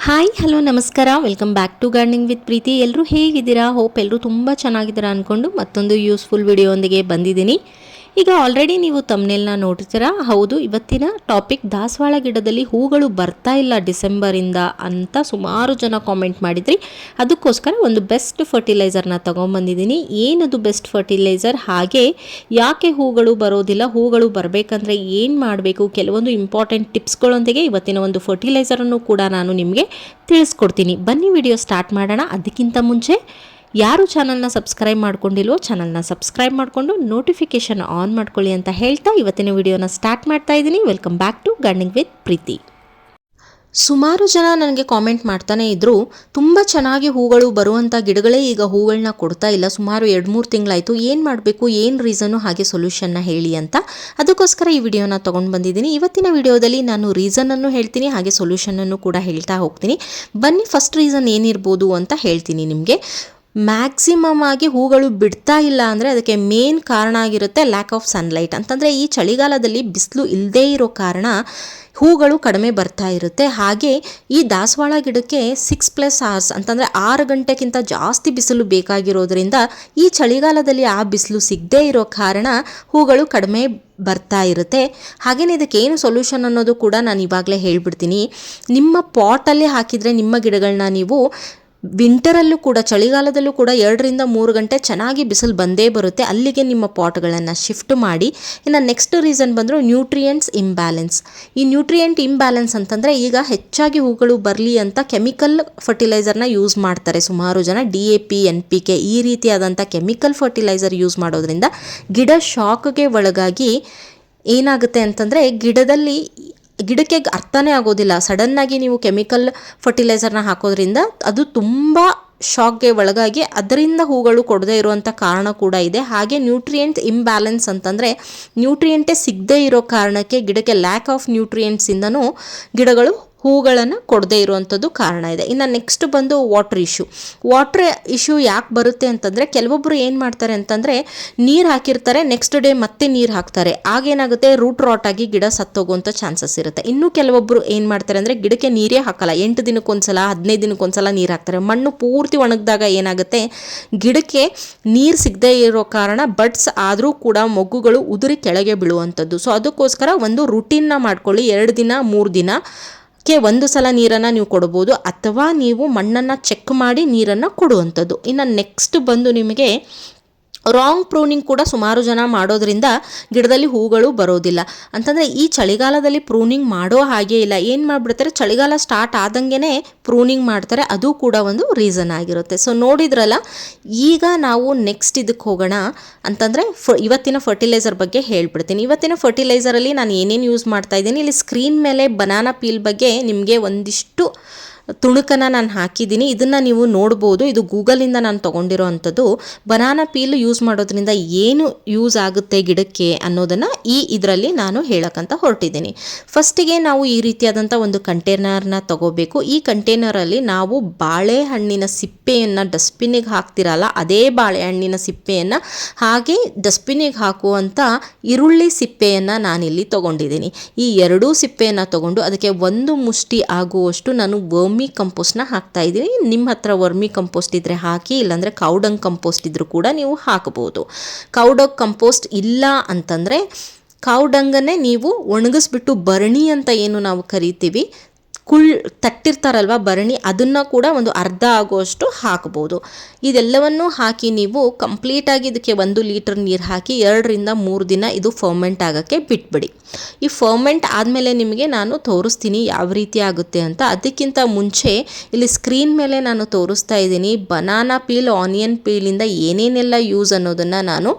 Hi hello ನಮಸ್ಕಾರ, welcome back to gardening with Preethi. ಎಲ್ಲರೂ ಹೇಗಿದ್ದೀರಾ? ಹೋಪ್ ಎಲ್ಲರೂ ತುಂಬ ಚೆನ್ನಾಗಿದ್ದೀರಾ ಅಂದ್ಕೊಂಡು ಮತ್ತೊಂದು ಯೂಸ್ಫುಲ್ ವಿಡಿಯೋಂದಿಗೆ ಬಂದಿದ್ದೀನಿ. ಈಗ ಆಲ್ರೆಡಿ ನೀವು ತಮ್ನೇಲ್ನ ನೋಡ್ತೀರಾ. ಹೌದು, ಇವತ್ತಿನ ಟಾಪಿಕ್ ದಾಸವಾಳ ಗಿಡದಲ್ಲಿ ಹೂಗಳು ಬರ್ತಾ ಇಲ್ಲ ಡಿಸೆಂಬರಿಂದ ಅಂತ ಸುಮಾರು ಜನ ಕಾಮೆಂಟ್ ಮಾಡಿದ್ರಿ. ಅದಕ್ಕೋಸ್ಕರ ಒಂದು ಬೆಸ್ಟ್ ಫರ್ಟಿಲೈಸರ್ನ ತೊಗೊಂಬಂದಿದ್ದೀನಿ. ಏನದು ಬೆಸ್ಟ್ ಫರ್ಟಿಲೈಸರ್, ಹಾಗೆ ಯಾಕೆ ಹೂಗಳು ಬರೋದಿಲ್ಲ, ಹೂಗಳು ಬರಬೇಕಂದ್ರೆ ಏನು ಮಾಡಬೇಕು, ಕೆಲವೊಂದು ಇಂಪಾರ್ಟೆಂಟ್ ಟಿಪ್ಸ್ಗಳೊಂದಿಗೆ ಇವತ್ತಿನ ಒಂದು ಫರ್ಟಿಲೈಸರನ್ನು ಕೂಡ ನಾನು ನಿಮಗೆ ತಿಳಿಸ್ಕೊಡ್ತೀನಿ. ಬನ್ನಿ ವಿಡಿಯೋ ಸ್ಟಾರ್ಟ್ ಮಾಡೋಣ. ಅದಕ್ಕಿಂತ ಮುಂಚೆ ಯಾರು ಚಾನಲ್ನ ಸಬ್ಸ್ಕ್ರೈಬ್ ಮಾಡ್ಕೊಂಡಿಲ್ವೋ ಚಾನಲ್ನ ಸಬ್ಸ್ಕ್ರೈಬ್ ಮಾಡಿಕೊಂಡು ನೋಟಿಫಿಕೇಷನ್ ಆನ್ ಮಾಡ್ಕೊಳ್ಳಿ ಅಂತ ಹೇಳ್ತಾ ಇವತ್ತಿನ ವಿಡಿಯೋನ ಸ್ಟಾರ್ಟ್ ಮಾಡ್ತಾ ಇದ್ದೀನಿ. Welcome back to gardening with Preethi. ಸುಮಾರು ಜನ ನನಗೆ ಕಾಮೆಂಟ್ ಮಾಡ್ತಾನೆ ಇದ್ದರು, ತುಂಬ ಚೆನ್ನಾಗಿ ಹೂಗಳು ಬರುವಂಥ ಗಿಡಗಳೇ ಈಗ ಹೂಗಳನ್ನ ಕೊಡ್ತಾ ಇಲ್ಲ, ಸುಮಾರು 2-3 ತಿಂಗಳಾಯಿತು, ಏನು ಮಾಡಬೇಕು, ಏನು ರೀಸನ್ನು, ಹಾಗೆ ಸೊಲ್ಯೂಷನ್ನ ಹೇಳಿ ಅಂತ. ಅದಕ್ಕೋಸ್ಕರ ಈ ವಿಡಿಯೋನ ತೊಗೊಂಡು ಬಂದಿದ್ದೀನಿ. ಇವತ್ತಿನ ವಿಡಿಯೋದಲ್ಲಿ ನಾನು ರೀಸನನ್ನು ಹೇಳ್ತೀನಿ, ಹಾಗೆ ಸೊಲ್ಯೂಷನನ್ನು ಕೂಡ ಹೇಳ್ತಾ ಹೋಗ್ತೀನಿ. ಬನ್ನಿ, ಫಸ್ಟ್ ರೀಸನ್ ಏನಿರ್ಬೋದು ಅಂತ ಹೇಳ್ತೀನಿ ನಿಮಗೆ. ಮ್ಯಾಕ್ಸಿಮಮ್ ಆಗಿ ಹೂಗಳು ಬಿಡ್ತಾ ಇಲ್ಲ ಅಂದರೆ ಅದಕ್ಕೆ ಮೇನ್ ಕಾರಣ ಆಗಿರುತ್ತೆ ಲ್ಯಾಕ್ ಆಫ್ ಸನ್ಲೈಟ್. ಅಂತಂದರೆ ಈ ಚಳಿಗಾಲದಲ್ಲಿ ಬಿಸಿಲು ಇಲ್ಲದೇ ಇರೋ ಕಾರಣ ಹೂಗಳು ಕಡಿಮೆ ಬರ್ತಾ ಇರುತ್ತೆ. ಹಾಗೆ ಈ ದಾಸವಾಳ ಗಿಡಕ್ಕೆ 6+ hours ಅಂತಂದರೆ 6 ಗಂಟೆಗಿಂತ ಜಾಸ್ತಿ ಬಿಸಿಲು ಬೇಕಾಗಿರೋದ್ರಿಂದ ಈ ಚಳಿಗಾಲದಲ್ಲಿ ಆ ಬಿಸಿಲು ಸಿಗದೇ ಇರೋ ಕಾರಣ ಹೂಗಳು ಕಡಿಮೆ ಬರ್ತಾ ಇರುತ್ತೆ. ಹಾಗೆಯೇ ಇದಕ್ಕೆ ಏನು ಸೊಲ್ಯೂಷನ್ ಅನ್ನೋದು ಕೂಡ ನಾನು ಇವಾಗಲೇ ಹೇಳ್ಬಿಡ್ತೀನಿ. ನಿಮ್ಮ ಪಾಟಲ್ಲಿ ಹಾಕಿದರೆ ನಿಮ್ಮ ಗಿಡಗಳನ್ನ ನೀವು ವಿಂಟರಲ್ಲೂ ಕೂಡ, ಚಳಿಗಾಲದಲ್ಲೂ ಕೂಡ 2-3 ಗಂಟೆ ಚೆನ್ನಾಗಿ ಬಿಸಿಲು ಬಂದೇ ಬರುತ್ತೆ, ಅಲ್ಲಿಗೆ ನಿಮ್ಮ ಪಾಟ್ಗಳನ್ನು ಶಿಫ್ಟ್ ಮಾಡಿ. ಇನ್ನು ನೆಕ್ಸ್ಟ್ ರೀಸನ್ ಬಂದರೂ ನ್ಯೂಟ್ರಿಯೆಂಟ್ಸ್ ಇಂಬ್ಯಾಲೆನ್ಸ್. ಈ ನ್ಯೂಟ್ರಿಯೆಂಟ್ ಇಂಬ್ಯಾಲೆನ್ಸ್ ಅಂತಂದರೆ ಈಗ ಹೆಚ್ಚಾಗಿ ಹೂಗಳು ಬರಲಿ ಅಂತ ಕೆಮಿಕಲ್ ಫರ್ಟಿಲೈಸರ್ನ ಯೂಸ್ ಮಾಡ್ತಾರೆ ಸುಮಾರು ಜನ. DAP, NPK ಈ ರೀತಿಯಾದಂಥ ಕೆಮಿಕಲ್ ಫರ್ಟಿಲೈಸರ್ ಯೂಸ್ ಮಾಡೋದ್ರಿಂದ ಗಿಡ ಶಾಕ್ಗೆ ಒಳಗಾಗಿ ಏನಾಗುತ್ತೆ ಅಂತಂದರೆ ಗಿಡಕ್ಕೆ ಅರ್ಥನೇ ಆಗೋದಿಲ್ಲ. ಸಡನ್ನಾಗಿ ನೀವು ಕೆಮಿಕಲ್ ಫರ್ಟಿಲೈಸರ್ನ ಹಾಕೋದ್ರಿಂದ ಅದು ತುಂಬ ಶಾಕ್ಗೆ ಒಳಗಾಗಿ ಅದರಿಂದ ಹೂಗಳು ಕೊಡದೇ ಇರುವಂಥ ಕಾರಣ ಕೂಡ ಇದೆ. ಹಾಗೆ ನ್ಯೂಟ್ರಿಯೆಂಟ್ ಇಂಬ್ಯಾಲೆನ್ಸ್ ಅಂತಂದರೆ ನ್ಯೂಟ್ರಿಯೆಂಟೇ ಸಿಗದೇ ಇರೋ ಕಾರಣಕ್ಕೆ ಗಿಡಕ್ಕೆ ಲ್ಯಾಕ್ ಆಫ್ ನ್ಯೂಟ್ರಿಯೆಂಟ್ಸಿಂದನೂ ಗಿಡಗಳು ಹೂಗಳನ್ನು ಕೊಡದೇ ಇರುವಂಥದ್ದು ಕಾರಣ ಇದೆ. ಇನ್ನು ನೆಕ್ಸ್ಟ್ ಬಂದು ವಾಟರ್ ಇಶ್ಯೂ ಯಾಕೆ ಬರುತ್ತೆ ಅಂತಂದರೆ, ಕೆಲವೊಬ್ಬರು ಏನು ಮಾಡ್ತಾರೆ ಅಂತಂದರೆ ನೀರು ಹಾಕಿರ್ತಾರೆ, ನೆಕ್ಸ್ಟ್ ಡೇ ಮತ್ತೆ ನೀರು ಹಾಕ್ತಾರೆ, ಆಗೇನಾಗುತ್ತೆ ರೂಟ್ ರಾಟ್ ಆಗಿ ಗಿಡ ಸತ್ತೋಗುವಂಥ ಚಾನ್ಸಸ್ ಇರುತ್ತೆ. ಇನ್ನು ಕೆಲವೊಬ್ಬರು ಏನು ಮಾಡ್ತಾರೆ ಅಂದರೆ ಗಿಡಕ್ಕೆ ನೀರೇ ಹಾಕಲ್ಲ, 8 ದಿನಕ್ಕೊಂದ್ಸಲ 15 ದಿನಕ್ಕೊಂದ್ಸಲ ನೀರು ಹಾಕ್ತಾರೆ. ಮಣ್ಣು ಪೂರ್ತಿ ಒಣಗಿದಾಗ ಏನಾಗುತ್ತೆ, ಗಿಡಕ್ಕೆ ನೀರು ಸಿಗದೇ ಇರೋ ಕಾರಣ ಬಡ್ಸ್ ಆದರೂ ಕೂಡ ಮೊಗ್ಗುಗಳು ಉದುರಿ ಕೆಳಗೆ ಬೀಳುವಂಥದ್ದು. ಸೊ ಅದಕ್ಕೋಸ್ಕರ ಒಂದು ರುಟೀನ್ನ ಮಾಡ್ಕೊಳ್ಳಿ. 2 ದಿನ 3 ದಿನ ಒಂದು ಸಲ ನೀರನ್ನು ನೀವು ಕೊಡ್ಬೋದು, ಅಥವಾ ನೀವು ಮಣ್ಣನ್ನು ಚೆಕ್ ಮಾಡಿ ನೀರನ್ನು ಕೊಡುವಂಥದ್ದು. ಇನ್ನು ನೆಕ್ಸ್ಟ್ ಬಂದು ನಿಮಗೆ ರಾಂಗ್ ಪ್ರೂನಿಂಗ್ ಕೂಡ ಸುಮಾರು ಜನ ಮಾಡೋದ್ರಿಂದ ಗಿಡದಲ್ಲಿ ಹೂಗಳು ಬರೋದಿಲ್ಲ. ಅಂತಂದರೆ ಈ ಚಳಿಗಾಲದಲ್ಲಿ ಪ್ರೂನಿಂಗ್ ಮಾಡೋ ಹಾಗೆ ಇಲ್ಲ, ಏನು ಮಾಡಿಬಿಡ್ತಾರೆ, ಚಳಿಗಾಲ ಸ್ಟಾರ್ಟ್ ಆದಂಗೆ ಪ್ರೂನಿಂಗ್ ಮಾಡ್ತಾರೆ, ಅದು ಕೂಡ ಒಂದು ರೀಸನ್ ಆಗಿರುತ್ತೆ. ಸೊ ನೋಡಿದ್ರಲ್ಲ, ಈಗ ನಾವು ನೆಕ್ಸ್ಟ್ ಇದಕ್ಕೆ ಹೋಗೋಣ. ಅಂತಂದರೆ ಇವತ್ತಿನ ಫರ್ಟಿಲೈಸರ್ ಬಗ್ಗೆ ಹೇಳ್ಬಿಡ್ತೀನಿ. ಇವತ್ತಿನ ಫರ್ಟಿಲೈಸರಲ್ಲಿ ನಾನು ಏನೇನು ಯೂಸ್ ಮಾಡ್ತಾ ಇದ್ದೀನಿ, ಇಲ್ಲಿ ಸ್ಕ್ರೀನ್ ಮೇಲೆ ಬನಾನಾ ಪೀಲ್ ಬಗ್ಗೆ ನಿಮಗೆ ಒಂದಿಷ್ಟು ತುಣುಕನ್ನು ನಾನು ಹಾಕಿದ್ದೀನಿ, ಇದನ್ನು ನೀವು ನೋಡ್ಬೋದು. ಇದು ಗೂಗಲಿಂದ ನಾನು ತೊಗೊಂಡಿರೋ ಅಂಥದ್ದು. ಬನಾನಾ ಪೀಲ್ ಯೂಸ್ ಮಾಡೋದ್ರಿಂದ ಏನು ಯೂಸ್ ಆಗುತ್ತೆ ಗಿಡಕ್ಕೆ ಅನ್ನೋದನ್ನು ಇದರಲ್ಲಿ ನಾನು ಹೇಳಕ್ಕಂತ ಹೊರಟಿದ್ದೀನಿ. ಫಸ್ಟಿಗೆ ನಾವು ಈ ರೀತಿಯಾದಂಥ ಒಂದು ಕಂಟೈನರ್ನ ತಗೋಬೇಕು. ಈ ಕಂಟೈನರಲ್ಲಿ ನಾವು ಬಾಳೆಹಣ್ಣಿನ ಸಿಪ್ಪೆಯನ್ನು ಡಸ್ಟ್ಬಿನ್ನಿಗೆ ಹಾಕ್ತಿರಲ್ಲ, ಅದೇ ಬಾಳೆಹಣ್ಣಿನ ಸಿಪ್ಪೆಯನ್ನು ಹಾಗೆ ಡಸ್ಟ್ಬಿನ್ನಿಗೆ ಹಾಕುವಂಥ ಈರುಳ್ಳಿ ಸಿಪ್ಪೆಯನ್ನು ನಾನಿಲ್ಲಿ ತೊಗೊಂಡಿದ್ದೀನಿ. ಈ ಎರಡೂ ಸಿಪ್ಪೆಯನ್ನು ತೊಗೊಂಡು ಅದಕ್ಕೆ 1 ಮುಷ್ಟಿ ಆಗುವಷ್ಟು ನಾನು ವರ್ಮಿ ಕಂಪೋಸ್ಟ್ನ ಹಾಕ್ತಾ ಇದ್ದೀನಿ. ನಿಮ್ಮ ಹತ್ರ ವರ್ಮಿ ಕಂಪೋಸ್ಟ್ ಇದ್ದರೆ ಹಾಕಿ, ಇಲ್ಲಾಂದರೆ ಕೌಡಂಗ್ ಕಂಪೋಸ್ಟ್ ಇದ್ದರೂ ಕೂಡ ನೀವು ಹಾಕಬಹುದು. ಕೌಡಂಗ್ ಕಂಪೋಸ್ಟ್ ಇಲ್ಲ ಅಂತಂದರೆ ಕೌಡಂಗನ್ನೇ ನೀವು ಒಣಗಿಸ್ಬಿಟ್ಟು ಭರಣಿ ಅಂತ ಏನು ನಾವು ಕರಿತೀವಿ, ತಟ್ಟಿರ್ತಾರಲ್ವ ಭರಣಿ, ಅದನ್ನು ಕೂಡ ಒಂದು ಅರ್ಧ ಆಗುವಷ್ಟು ಹಾಕ್ಬೋದು. ಇದೆಲ್ಲವನ್ನು ಹಾಕಿ ನೀವು ಕಂಪ್ಲೀಟಾಗಿ ಇದಕ್ಕೆ 1 ಲೀಟರ್ ನೀರು ಹಾಕಿ 2-3 ದಿನ ಇದು ಫರ್ಮೆಂಟ್ ಆಗೋಕ್ಕೆ ಬಿಟ್ಬಿಡಿ. ಈ ಫರ್ಮೆಂಟ್ ಆದಮೇಲೆ ನಿಮಗೆ ನಾನು ತೋರಿಸ್ತೀನಿ ಯಾವ ರೀತಿ ಆಗುತ್ತೆ ಅಂತ. ಅದಕ್ಕಿಂತ ಮುಂಚೆ ಇಲ್ಲಿ ಸ್ಕ್ರೀನ್ ಮೇಲೆ ನಾನು ತೋರಿಸ್ತಾ ಇದ್ದೀನಿ ಬನಾನಾ ಪೀಲ್, ಆನಿಯನ್ ಪೀಲಿಂದ ಏನೇನೆಲ್ಲ ಯೂಸ್ ಅನ್ನೋದನ್ನು ನಾನು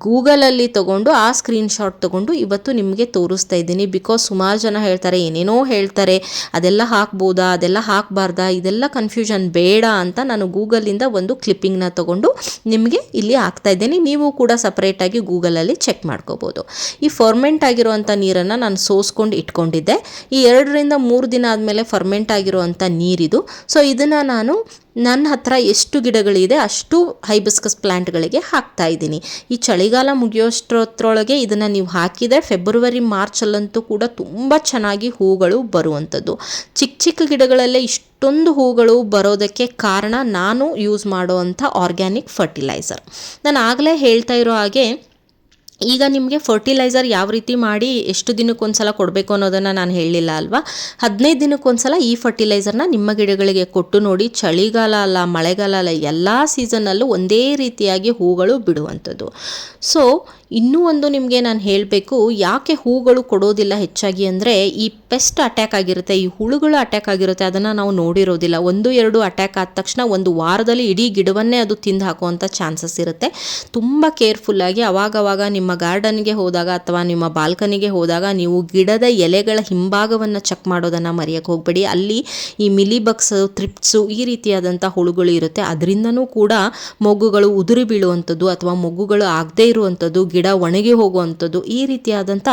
ಗೂಗಲಲ್ಲಿ ತೊಗೊಂಡು ಆ ಸ್ಕ್ರೀನ್ಶಾಟ್ ತೊಗೊಂಡು ಇವತ್ತು ನಿಮಗೆ ತೋರಿಸ್ತಾ ಇದ್ದೀನಿ. ಬಿಕಾಸ್ ಸುಮಾರು ಜನ ಹೇಳ್ತಾರೆ, ಏನೇನೋ ಹೇಳ್ತಾರೆ, ಅದೆಲ್ಲ ಹಾಕ್ಬೋದಾ, ಅದೆಲ್ಲ ಹಾಕಬಾರ್ದಾ, ಇದೆಲ್ಲ ಕನ್ಫ್ಯೂಷನ್ ಬೇಡ ಅಂತ ನಾನು ಗೂಗಲಿಂದ ಒಂದು ಕ್ಲಿಪ್ಪಿಂಗ್ನ ತೊಗೊಂಡು ನಿಮಗೆ ಇಲ್ಲಿ ಹಾಕ್ತಾ ಇದ್ದೀನಿ. ನೀವು ಕೂಡ ಸಪ್ರೇಟಾಗಿ ಗೂಗಲಲ್ಲಿ ಚೆಕ್ ಮಾಡ್ಕೋಬೋದು. ಈ ಫರ್ಮೆಂಟ್ ಆಗಿರುವಂಥ ನೀರನ್ನು ನಾನು ಸೋಸ್ಕೊಂಡು ಇಟ್ಕೊಂಡಿದ್ದೆ. ಈ 2-3 ದಿನ ಆದಮೇಲೆ ಫರ್ಮೆಂಟ್ ಆಗಿರುವಂಥ ನೀರಿದು. ಸೊ ಇದನ್ನು ನಾನು ನನ್ನ ಹತ್ರ ಎಷ್ಟು ಗಿಡಗಳಿದೆ ಅಷ್ಟು ಹೈಬಿಸ್ಕಸ್ ಪ್ಲ್ಯಾಂಟ್ಗಳಿಗೆ ಹಾಕ್ತಾ ಇದ್ದೀನಿ. ಈ ಚಳಿಗಾಲ ಮುಗಿಯೋಷ್ಟರೊಳಗೆ ಇದನ್ನು ನೀವು ಹಾಕಿದರೆ ಫೆಬ್ರವರಿ ಮಾರ್ಚಲ್ಲಂತೂ ಕೂಡ ತುಂಬ ಚೆನ್ನಾಗಿ ಹೂಗಳು ಬರುವಂಥದ್ದು. ಚಿಕ್ಕ ಚಿಕ್ಕ ಗಿಡಗಳಲ್ಲೇ ಇಷ್ಟೊಂದು ಹೂಗಳು ಬರೋದಕ್ಕೆ ಕಾರಣ ನಾನು ಯೂಸ್ ಮಾಡುವಂಥ ಆರ್ಗ್ಯಾನಿಕ್ ಫರ್ಟಿಲೈಸರ್. ನಾನು ಆಗಲೇ ಹೇಳ್ತಾ ಇರೋ ಹಾಗೆ ಈಗ ನಿಮಗೆ ಫರ್ಟಿಲೈಸರ್ ಯಾವ ರೀತಿ ಮಾಡಿ ಎಷ್ಟು ದಿನಕ್ಕೊಂದ್ಸಲ ಕೊಡಬೇಕು ಅನ್ನೋದನ್ನು ನಾನು ಹೇಳಲಿಲ್ಲ ಅಲ್ವಾ. 15 ದಿನಕ್ಕೊಂದ್ಸಲ ಈ ಫರ್ಟಿಲೈಸರ್ನ ನಿಮ್ಮ ಗಿಡಗಳಿಗೆ ಕೊಟ್ಟು ನೋಡಿ. ಚಳಿಗಾಲ ಅಲ್ಲ, ಮಳೆಗಾಲ ಅಲ್ಲ, ಎಲ್ಲ ಸೀಸನ್ನಲ್ಲೂ ಒಂದೇ ರೀತಿಯಾಗಿ ಹೂಗಳು ಬಿಡುವಂಥದ್ದು. ಸೊ ಇನ್ನೂ ಒಂದು ನಿಮಗೆ ನಾನು ಹೇಳಬೇಕು, ಯಾಕೆ ಹೂಗಳು ಕೊಡೋದಿಲ್ಲ ಹೆಚ್ಚಾಗಿ ಅಂದರೆ ಈ ಪೆಸ್ಟ್ ಅಟ್ಯಾಕ್ ಆಗಿರುತ್ತೆ, ಈ ಹುಳುಗಳು ಅಟ್ಯಾಕ್ ಆಗಿರುತ್ತೆ, ಅದನ್ನು ನಾವು ನೋಡಿರೋದಿಲ್ಲ. 1-2 ಅಟ್ಯಾಕ್ ಆದ ತಕ್ಷಣ ಒಂದು ವಾರದಲ್ಲಿ ಇಡೀ ಗಿಡವನ್ನೇ ಅದು ತಿಂದು ಹಾಕುವಂಥ ಚಾನ್ಸಸ್ ಇರುತ್ತೆ. ತುಂಬ ಕೇರ್ಫುಲ್ಲಾಗಿ ಅವಾಗವಾಗ ನಿಮ್ಮ ಗಾರ್ಡನ್ಗೆ ಹೋದಾಗ ಅಥವಾ ನಿಮ್ಮ ಬಾಲ್ಕನಿಗೆ ಹೋದಾಗ ನೀವು ಗಿಡದ ಎಲೆಗಳ ಹಿಂಭಾಗವನ್ನು ಚೆಕ್ ಮಾಡೋದನ್ನು ಮರೆಯೋಕ್ಕೆ ಹೋಗಬೇಡಿ. ಅಲ್ಲಿ ಈ ಮಿಲಿಬಗ್ಸ್, ಥ್ರಿಪ್ಸು ಈ ರೀತಿಯಾದಂಥ ಹುಳುಗಳು ಇರುತ್ತೆ. ಅದರಿಂದನೂ ಕೂಡ ಮೊಗ್ಗುಗಳು ಉದುರಿ ಬೀಳುವಂಥದ್ದು ಅಥವಾ ಮೊಗ್ಗುಗಳು ಆಗದೇ ಇರುವಂಥದ್ದು, ಗಿಡ ಒಣಗಿ ಹೋಗುವಂಥದ್ದು, ಈ ರೀತಿಯಾದಂಥ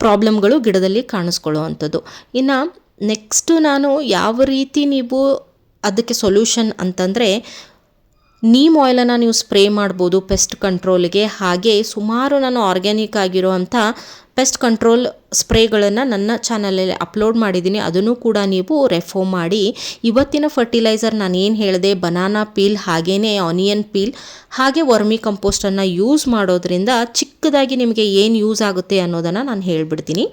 ಪ್ರಾಬ್ಲಮ್ಗಳು ಗಿಡದಲ್ಲಿ ಕಾಣಿಸ್ಕೊಳ್ಳುವಂಥದ್ದು. ಇನ್ನು ನೆಕ್ಸ್ಟು ನಾನು ಯಾವ ರೀತಿ ನೀವು ಅದಕ್ಕೆ ಸೊಲ್ಯೂಷನ್ ಅಂತಂದರೆ, ನೀಮ್ ಆಯಿಲನ್ನು ನೀವು ಸ್ಪ್ರೇ ಮಾಡ್ಬೋದು ಪೆಸ್ಟ್ ಕಂಟ್ರೋಲ್ಗೆ. ಹಾಗೆ ಸುಮಾರು ನಾನು ಆರ್ಗ್ಯಾನಿಕ್ ಆಗಿರುವಂಥ ಪೆಸ್ಟ್ ಕಂಟ್ರೋಲ್ ಸ್ಪ್ರೇಗಳನ್ನು ನನ್ನ ಚಾನಲಲ್ಲಿ ಅಪ್ಲೋಡ್ ಮಾಡಿದ್ದೀನಿ, ಅದನ್ನು ಕೂಡ ನೀವು ರೆಫರ್ ಮಾಡಿ. ಇವತ್ತಿನ ಫರ್ಟಿಲೈಸರ್ ನಾನು ಏನು ಹೇಳಿದೆ, ಬನಾನಾ ಪೀಲ್ ಹಾಗೆಯೇ ಆನಿಯನ್ ಪೀಲ್ ಹಾಗೆ ವರ್ಮಿ ಕಂಪೋಸ್ಟನ್ನು ಯೂಸ್ ಮಾಡೋದ್ರಿಂದ ಚಿಕ್ಕದಾಗಿ ನಿಮಗೆ ಏನು ಯೂಸ್ ಆಗುತ್ತೆ ಅನ್ನೋದನ್ನು ನಾನು ಹೇಳಿಬಿಡ್ತೀನಿ.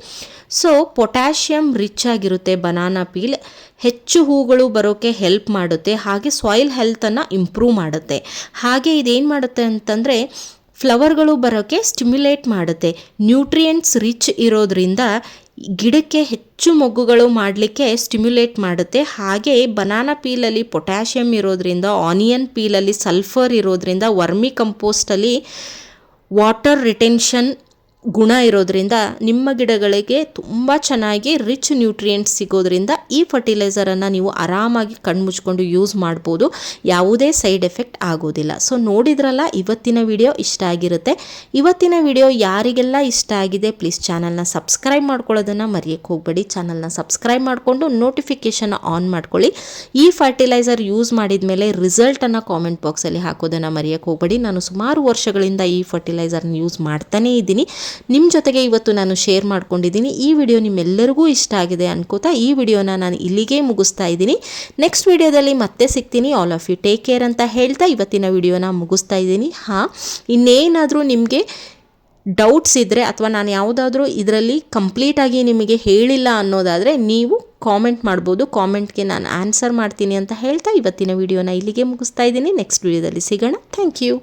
ಸೊ ಪೊಟ್ಯಾಷಿಯಮ್ ರಿಚ್ ಆಗಿರುತ್ತೆ ಬನಾನಾ ಪೀಲ್, ಹೆಚ್ಚು ಹೂಗಳು ಬರೋಕ್ಕೆ ಹೆಲ್ಪ್ ಮಾಡುತ್ತೆ, ಹಾಗೆ ಸಾಯಿಲ್ ಹೆಲ್ತನ್ನು ಇಂಪ್ರೂವ್ ಮಾಡುತ್ತೆ. ಹಾಗೆ ಇದೇನು ಮಾಡುತ್ತೆ ಅಂತಂದರೆ ಫ್ಲವರ್ಗಳು ಬರೋಕ್ಕೆ ಸ್ಟಿಮ್ಯುಲೇಟ್ ಮಾಡುತ್ತೆ. ನ್ಯೂಟ್ರಿಯೆಂಟ್ಸ್ ರಿಚ್ ಇರೋದ್ರಿಂದ ಗಿಡಕ್ಕೆ ಹೆಚ್ಚು ಮೊಗ್ಗುಗಳು ಮಾಡಲಿಕ್ಕೆ ಸ್ಟಿಮ್ಯುಲೇಟ್ ಮಾಡುತ್ತೆ. ಹಾಗೆ ಬನಾನಾ ಪೀಲಲ್ಲಿ ಪೊಟ್ಯಾಷಿಯಮ್ ಇರೋದ್ರಿಂದ, ಆನಿಯನ್ ಪೀಲಲ್ಲಿ ಸಲ್ಫರ್ ಇರೋದ್ರಿಂದ, ವರ್ಮಿ ಕಂಪೋಸ್ಟಲ್ಲಿ ವಾಟರ್ ರಿಟೆನ್ಷನ್ ಗುಣ ಇರೋದ್ರಿಂದ ನಿಮ್ಮ ಗಿಡಗಳಿಗೆ ತುಂಬ ಚೆನ್ನಾಗಿ ರಿಚ್ ನ್ಯೂಟ್ರಿಯೆಂಟ್ಸ್ ಸಿಗೋದ್ರಿಂದ ಈ ಫರ್ಟಿಲೈಸರನ್ನು ನೀವು ಆರಾಮಾಗಿ ಕಣ್ಮುಚ್ಕೊಂಡು ಯೂಸ್ ಮಾಡ್ಬೋದು, ಯಾವುದೇ ಸೈಡ್ ಎಫೆಕ್ಟ್ ಆಗೋದಿಲ್ಲ. ಸೊ ನೋಡಿದ್ರಲ್ಲ, ಇವತ್ತಿನ ವಿಡಿಯೋ ಇಷ್ಟ ಆಗಿರುತ್ತೆ. ಇವತ್ತಿನ ವಿಡಿಯೋ ಯಾರಿಗೆಲ್ಲ ಇಷ್ಟ ಆಗಿದೆ ಪ್ಲೀಸ್ ಚಾನಲ್ನ ಸಬ್ಸ್ಕ್ರೈಬ್ ಮಾಡ್ಕೊಳ್ಳೋದನ್ನು ಮರೆಯೋಕ್ಕೆ ಹೋಗಬೇಡಿ. ಚಾನಲ್ನ ಸಬ್ಸ್ಕ್ರೈಬ್ ಮಾಡಿಕೊಂಡು ನೋಟಿಫಿಕೇಷನ್ ಆನ್ ಮಾಡ್ಕೊಳ್ಳಿ. ಈ ಫರ್ಟಿಲೈಸರ್ ಯೂಸ್ ಮಾಡಿದ ಮೇಲೆ ರಿಸಲ್ಟನ್ನು ಕಾಮೆಂಟ್ ಬಾಕ್ಸಲ್ಲಿ ಹಾಕೋದನ್ನು ಮರೆಯೋಕ್ಕೆ ಹೋಗಬೇಡಿ. ನಾನು ಸುಮಾರು ವರ್ಷಗಳಿಂದ ಈ ಫರ್ಟಿಲೈಸರ್ನ ಯೂಸ್ ಮಾಡ್ತಾನೇ ಇದ್ದೀನಿ. ನಿಮ್ಮ ಜೊತೆಗೆ ಇವತ್ತು ನಾನು ಶೇರ್ ಮಾಡ್ಕೊಂಡಿದ್ದೀನಿ. ಈ ವಿಡಿಯೋ ನಿಮ್ಮೆಲ್ಲರಿಗೂ ಇಷ್ಟ ಆಗಿದೆ ಅನ್ಕೋತಾ ಈ ವಿಡಿಯೋನ ನಾನು ಇಲ್ಲಿಗೆ ಮುಗಿಸ್ತಾ ಇದ್ದೀನಿ. ನೆಕ್ಸ್ಟ್ ವಿಡಿಯೋದಲ್ಲಿ ಮತ್ತೆ ಸಿಗ್ತೀನಿ. All of you take care ಅಂತ ಹೇಳ್ತಾ ಇವತ್ತಿನ ವಿಡಿಯೋನ ಮುಗಿಸ್ತಾ ಇದ್ದೀನಿ. ಇನ್ನೇನಾದರೂ ನಿಮಗೆ ಡೌಟ್ಸ್ ಇದ್ದರೆ ಅಥವಾ ನಾನು ಯಾವುದಾದ್ರೂ ಇದರಲ್ಲಿ ಕಂಪ್ಲೀಟಾಗಿ ನಿಮಗೆ ಹೇಳಿಲ್ಲ ಅನ್ನೋದಾದರೆ ನೀವು ಕಾಮೆಂಟ್ ಮಾಡ್ಬೋದು. ಕಾಮೆಂಟ್ಗೆ ನಾನು ಆನ್ಸರ್ ಮಾಡ್ತೀನಿ ಅಂತ ಹೇಳ್ತಾ ಇವತ್ತಿನ ವಿಡಿಯೋನ ಇಲ್ಲಿಗೆ ಮುಗಿಸ್ತಾ ಇದ್ದೀನಿ. ನೆಕ್ಸ್ಟ್ ವಿಡಿಯೋದಲ್ಲಿ ಸಿಗೋಣ. Thank you.